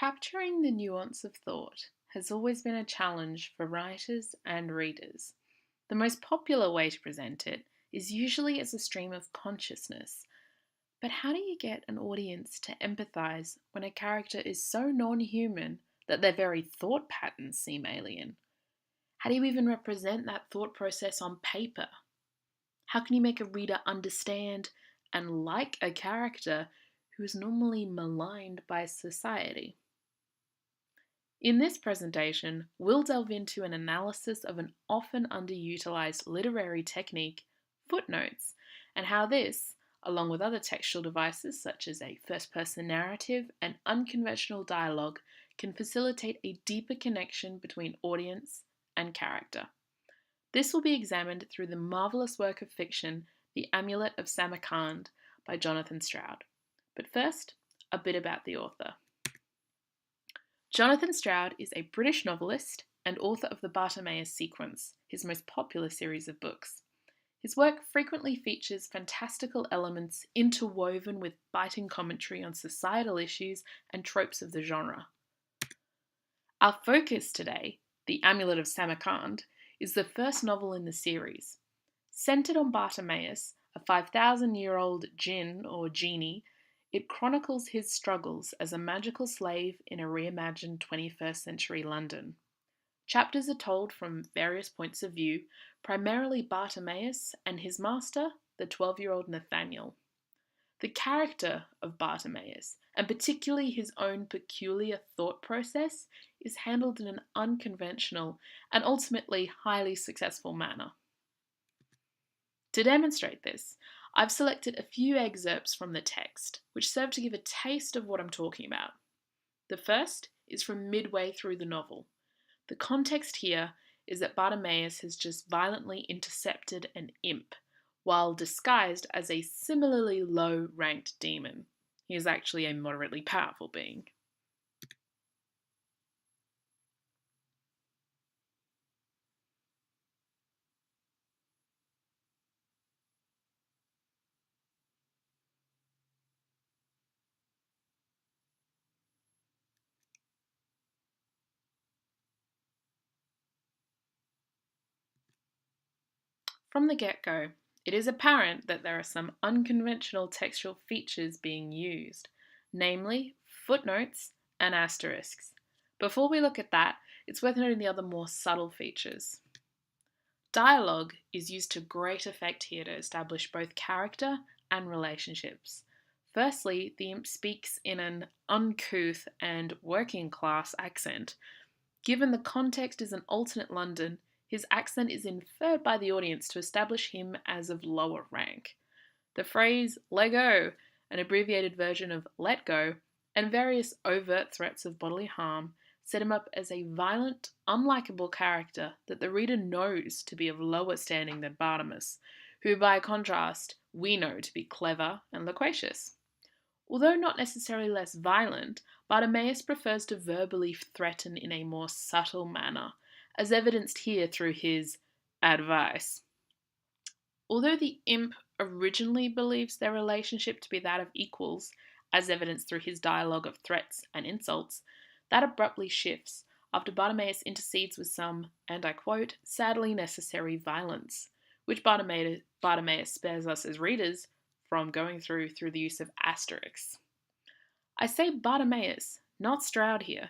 Capturing the nuance of thought has always been a challenge for writers and readers. The most popular way to present it is usually as a stream of consciousness. But how do you get an audience to empathise when a character is so non human that their very thought patterns seem alien? How do you even represent that thought process on paper? How can you make a reader understand and like a character who is normally maligned by society? In this presentation, we'll delve into an analysis of an often underutilized literary technique, footnotes, and how this, along with other textual devices such as a first-person narrative and unconventional dialogue, can facilitate a deeper connection between audience and character. This will be examined through the marvelous work of fiction, The Amulet of Samarkand by Jonathan Stroud. But first, a bit about the author. Jonathan Stroud is a British novelist and author of the Bartimaeus sequence, his most popular series of books. His work frequently features fantastical elements interwoven with biting commentary on societal issues and tropes of the genre. Our focus today, The Amulet of Samarkand, is the first novel in the series. Centered on Bartimaeus, a 5,000-year-old jinn or genie, it chronicles his struggles as a magical slave in a reimagined 21st century London. Chapters are told from various points of view, primarily Bartimaeus and his master, the 12-year-old Nathaniel. The character of Bartimaeus, and particularly his own peculiar thought process, is handled in an unconventional and ultimately highly successful manner. To demonstrate this, I've selected a few excerpts from the text, which serve to give a taste of what I'm talking about. The first is from midway through the novel. The context here is that Bartimaeus has just violently intercepted an imp, while disguised as a similarly low-ranked demon. He is actually a moderately powerful being. From the get-go, it is apparent that there are some unconventional textual features being used, namely footnotes and asterisks. Before we look at that, it's worth noting the other more subtle features. Dialogue is used to great effect here to establish both character and relationships. Firstly, the imp speaks in an uncouth and working-class accent. Given the context is an alternate London, his accent is inferred by the audience to establish him as of lower rank. The phrase "Lego," an abbreviated version of "let go," and various overt threats of bodily harm set him up as a violent, unlikable character that the reader knows to be of lower standing than Bartimaeus, who by contrast we know to be clever and loquacious. Although not necessarily less violent, Bartimaeus prefers to verbally threaten in a more subtle manner, as evidenced here through his advice. Although the imp originally believes their relationship to be that of equals, as evidenced through his dialogue of threats and insults, that abruptly shifts after Bartimaeus intercedes with some, and I quote, sadly necessary violence, which Bartimaeus spares us as readers from going through the use of asterisks. I say Bartimaeus, not Stroud here,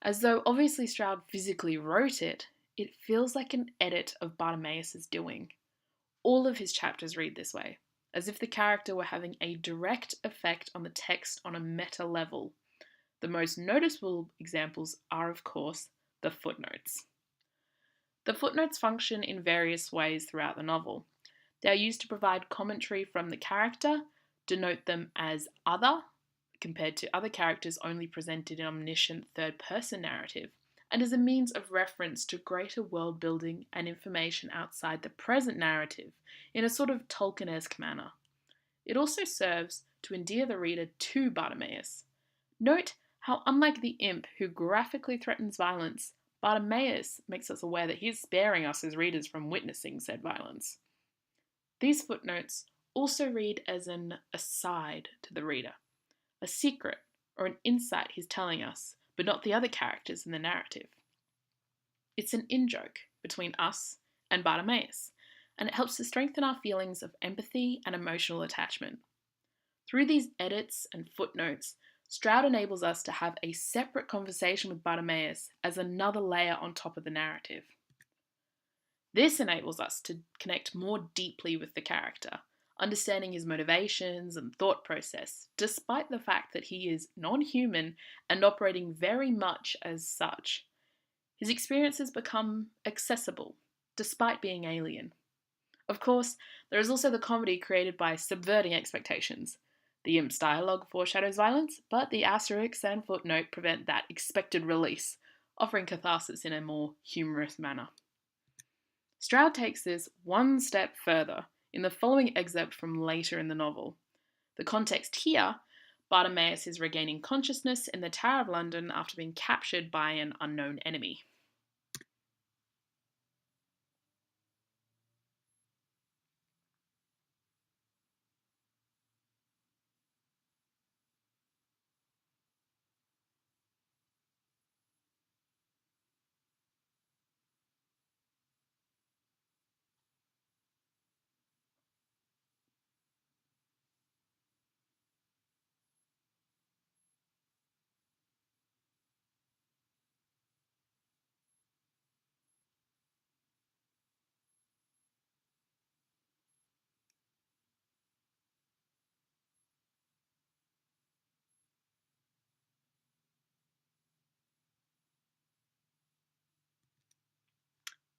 as though obviously Stroud physically wrote it, it feels like an edit of Bartimaeus' doing. All of his chapters read this way, as if the character were having a direct effect on the text on a meta level. The most noticeable examples are, of course, the footnotes. The footnotes function in various ways throughout the novel. They are used to provide commentary from the character, denote them as other, compared to other characters only presented in omniscient third-person narrative, and as a means of reference to greater world building and information outside the present narrative in a sort of Tolkien-esque manner. It also serves to endear the reader to Bartimaeus. Note how, unlike the imp who graphically threatens violence, Bartimaeus makes us aware that he is sparing us as readers from witnessing said violence. These footnotes also read as an aside to the reader, a secret or an insight he's telling us, but not the other characters in the narrative. It's an in-joke between us and Bartimaeus, and it helps to strengthen our feelings of empathy and emotional attachment. Through these edits and footnotes, Stroud enables us to have a separate conversation with Bartimaeus as another layer on top of the narrative. This enables us to connect more deeply with the character, understanding his motivations and thought process, despite the fact that he is non-human and operating very much as such. His experiences become accessible, despite being alien. Of course, there is also the comedy created by subverting expectations. The imp's dialogue foreshadows violence, but the asterisks and footnote prevent that expected release, offering catharsis in a more humorous manner. Stroud takes this one step further in the following excerpt from later in the novel. The context here, Bartimaeus is regaining consciousness in the Tower of London after being captured by an unknown enemy.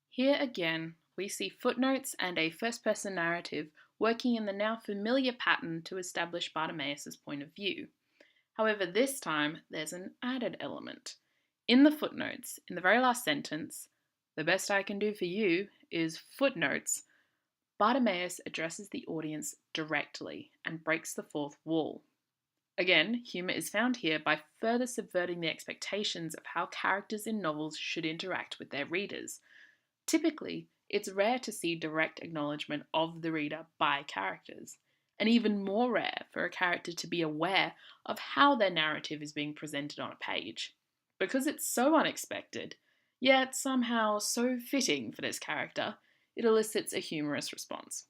Here again, we see footnotes and a first-person narrative working in the now familiar pattern to establish Bartimaeus' point of view. However, this time there's an added element. In the footnotes, in the very last sentence, "The best I can do for you is footnotes," Bartimaeus addresses the audience directly and breaks the fourth wall. Again, humour is found here by further subverting the expectations of how characters in novels should interact with their readers. Typically, it's rare to see direct acknowledgement of the reader by characters, and even more rare for a character to be aware of how their narrative is being presented on a page. Because it's so unexpected, yet somehow so fitting for this character, it elicits a humorous response.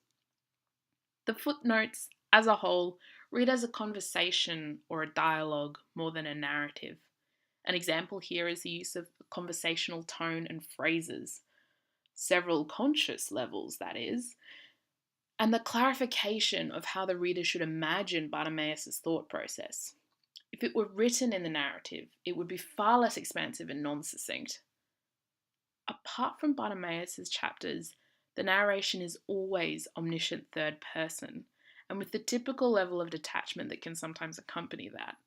The footnotes, as a whole, read as a conversation or a dialogue more than a narrative. An example here is the use of conversational tone and phrases, several conscious levels, that is, and the clarification of how the reader should imagine Bartimaeus' thought process. If it were written in the narrative, it would be far less expansive and non-succinct. Apart from Bartimaeus' chapters, the narration is always omniscient third person, and with the typical level of detachment that can sometimes accompany that.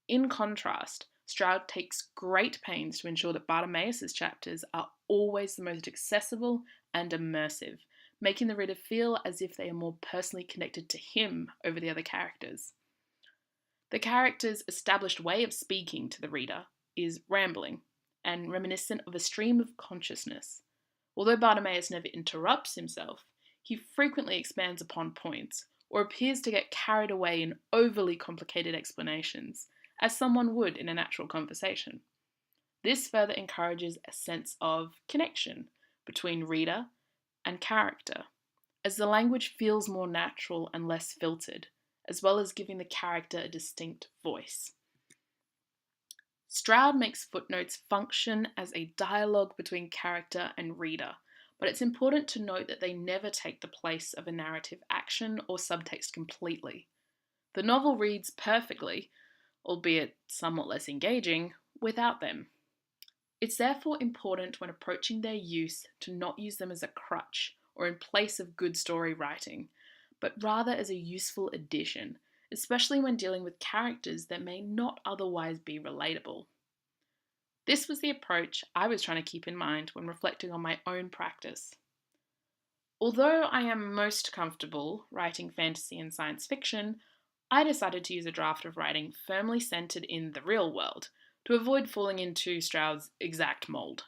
In contrast, Stroud takes great pains to ensure that Bartimaeus' chapters are always the most accessible and immersive, making the reader feel as if they are more personally connected to him over the other characters. The character's established way of speaking to the reader is rambling and reminiscent of a stream of consciousness. Although Bartimaeus never interrupts himself, he frequently expands upon points or appears to get carried away in overly complicated explanations, as someone would in a natural conversation. This further encourages a sense of connection between reader and character, as the language feels more natural and less filtered, as well as giving the character a distinct voice. Stroud makes footnotes function as a dialogue between character and reader, but it's important to note that they never take the place of a narrative action or subtext completely. The novel reads perfectly, albeit somewhat less engaging, without them. It's therefore important when approaching their use to not use them as a crutch or in place of good story writing, but rather as a useful addition, especially when dealing with characters that may not otherwise be relatable. This was the approach I was trying to keep in mind when reflecting on my own practice. Although I am most comfortable writing fantasy and science fiction, I decided to use a draft of writing firmly centered in the real world to avoid falling into Stroud's exact mold.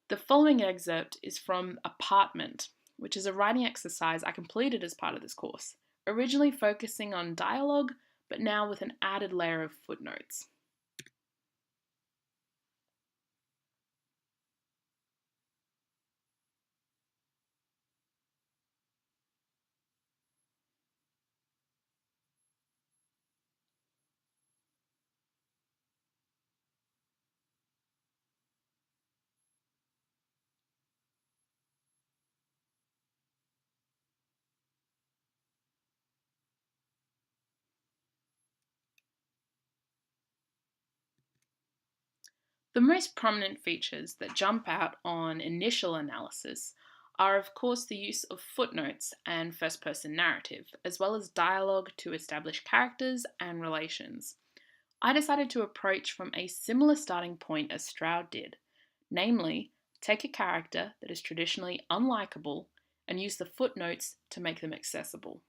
The following excerpt is from Apartment, which is a writing exercise I completed as part of this course, originally focusing on dialogue, but now with an added layer of footnotes. The most prominent features that jump out on initial analysis are, of course, the use of footnotes and first person narrative, as well as dialogue to establish characters and relations. I decided to approach from a similar starting point as Stroud did, namely, take a character that is traditionally unlikable and use the footnotes to make them accessible.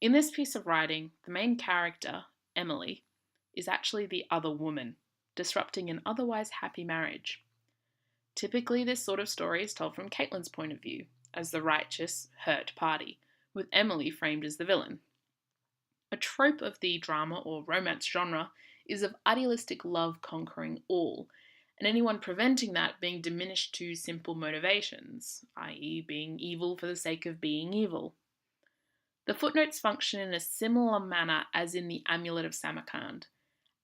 In this piece of writing, the main character, Emily, is actually the other woman, disrupting an otherwise happy marriage. Typically, this sort of story is told from Caitlin's point of view, as the righteous, hurt party, with Emily framed as the villain. A trope of the drama or romance genre is of idealistic love conquering all, and anyone preventing that being diminished to simple motivations, i.e., being evil for the sake of being evil. The footnotes function in a similar manner as in the Amulet of Samarkand,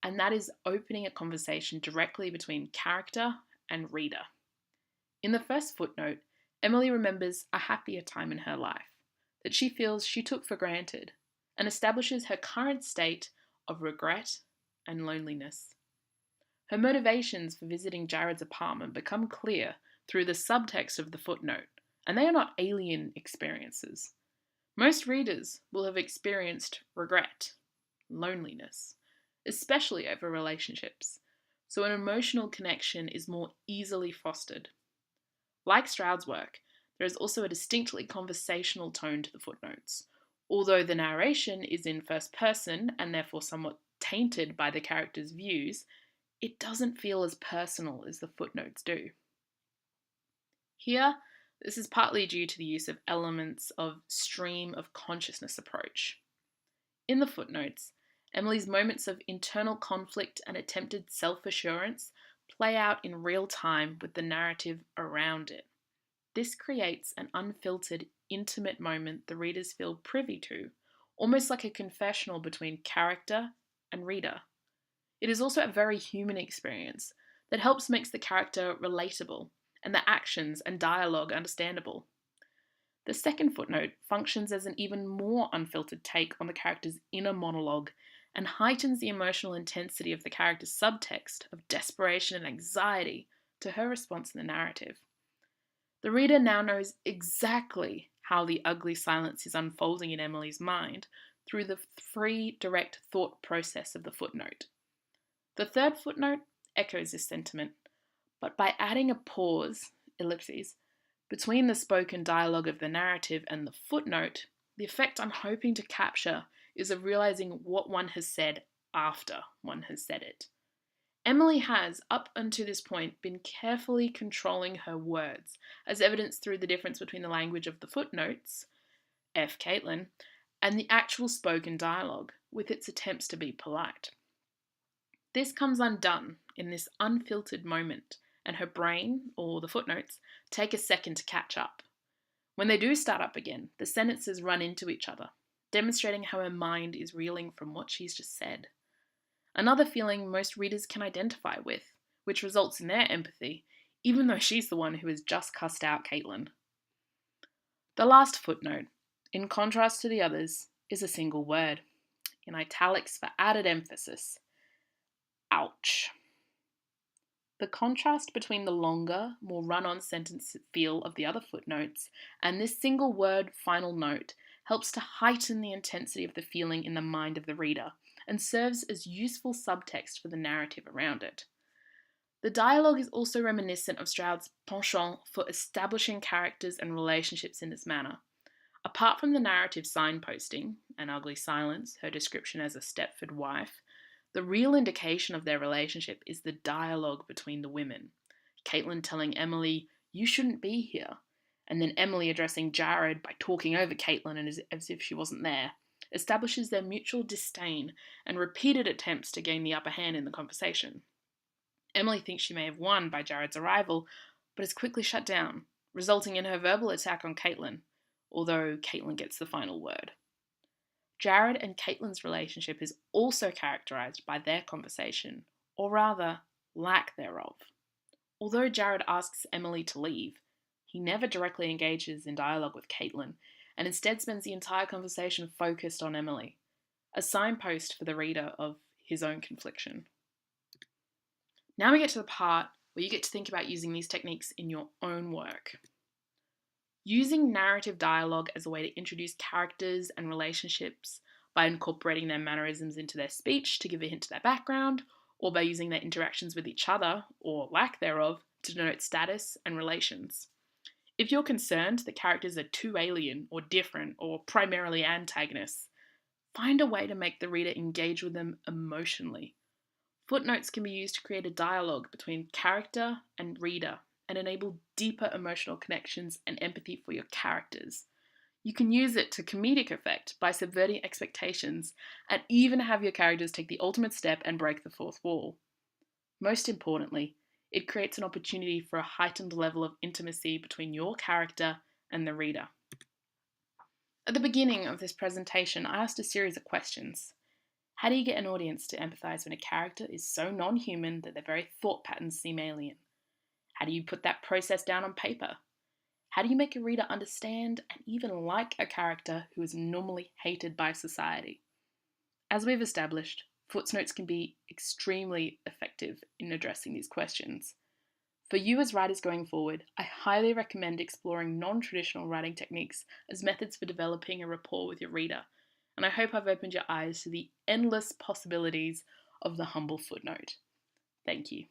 and that is opening a conversation directly between character and reader. In the first footnote, Emily remembers a happier time in her life that she feels she took for granted and establishes her current state of regret and loneliness. Her motivations for visiting Jared's apartment become clear through the subtext of the footnote, and they are not alien experiences. Most readers will have experienced regret, loneliness, especially over relationships, so an emotional connection is more easily fostered. Like Stroud's work, there is also a distinctly conversational tone to the footnotes. Although the narration is in first person and therefore somewhat tainted by the character's views, it doesn't feel as personal as the footnotes do. Here, this is partly due to the use of elements of stream of consciousness approach. In the footnotes, Emily's moments of internal conflict and attempted self-assurance play out in real time with the narrative around it. This creates an unfiltered, intimate moment the readers feel privy to, almost like a confessional between character and reader. It is also a very human experience that helps make the character relatable and the actions and dialogue understandable. The second footnote functions as an even more unfiltered take on the character's inner monologue and heightens the emotional intensity of the character's subtext of desperation and anxiety to her response in the narrative. The reader now knows exactly how the ugly silence is unfolding in Emily's mind through the free, direct thought process of the footnote. The third footnote echoes this sentiment, but by adding a pause, ellipses, between the spoken dialogue of the narrative and the footnote, the effect I'm hoping to capture is of realizing what one has said after one has said it. Emily has, up until this point, been carefully controlling her words, as evidenced through the difference between the language of the footnotes, F. Caitlin, and the actual spoken dialogue, with its attempts to be polite. This comes undone in this unfiltered moment, and her brain, or the footnotes, take a second to catch up. When they do start up again, the sentences run into each other, demonstrating how her mind is reeling from what she's just said. Another feeling most readers can identify with, which results in their empathy, even though she's the one who has just cussed out Caitlin. The last footnote, in contrast to the others, is a single word, in italics for added emphasis. Ouch. The contrast between the longer, more run-on sentence feel of the other footnotes and this single word final note helps to heighten the intensity of the feeling in the mind of the reader and serves as useful subtext for the narrative around it. The dialogue is also reminiscent of Stroud's penchant for establishing characters and relationships in this manner. Apart from the narrative signposting, an ugly silence, her description as a Stepford wife, the real indication of their relationship is the dialogue between the women. Caitlin telling Emily, "You shouldn't be here," and then Emily addressing Jared by talking over Caitlin as if she wasn't there, establishes their mutual disdain and repeated attempts to gain the upper hand in the conversation. Emily thinks she may have won by Jared's arrival, but is quickly shut down, resulting in her verbal attack on Caitlin, although Caitlin gets the final word. Jared and Caitlin's relationship is also characterized by their conversation, or rather, lack thereof. Although Jared asks Emily to leave, he never directly engages in dialogue with Caitlin, and instead spends the entire conversation focused on Emily, a signpost for the reader of his own confliction. Now we get to the part where you get to think about using these techniques in your own work. Using narrative dialogue as a way to introduce characters and relationships by incorporating their mannerisms into their speech to give a hint to their background, or by using their interactions with each other, or lack thereof, to denote status and relations. If you're concerned the characters are too alien or different or primarily antagonists, find a way to make the reader engage with them emotionally. Footnotes can be used to create a dialogue between character and reader and enable deeper emotional connections and empathy for your characters. You can use it to comedic effect by subverting expectations and even have your characters take the ultimate step and break the fourth wall. Most importantly, it creates an opportunity for a heightened level of intimacy between your character and the reader. At the beginning of this presentation, I asked a series of questions. How do you get an audience to empathise when a character is so non-human that their very thought patterns seem alien? How do you put that process down on paper? How do you make a reader understand and even like a character who is normally hated by society? As we've established, footnotes can be extremely effective in addressing these questions. For you as writers going forward, I highly recommend exploring non-traditional writing techniques as methods for developing a rapport with your reader, and I hope I've opened your eyes to the endless possibilities of the humble footnote. Thank you.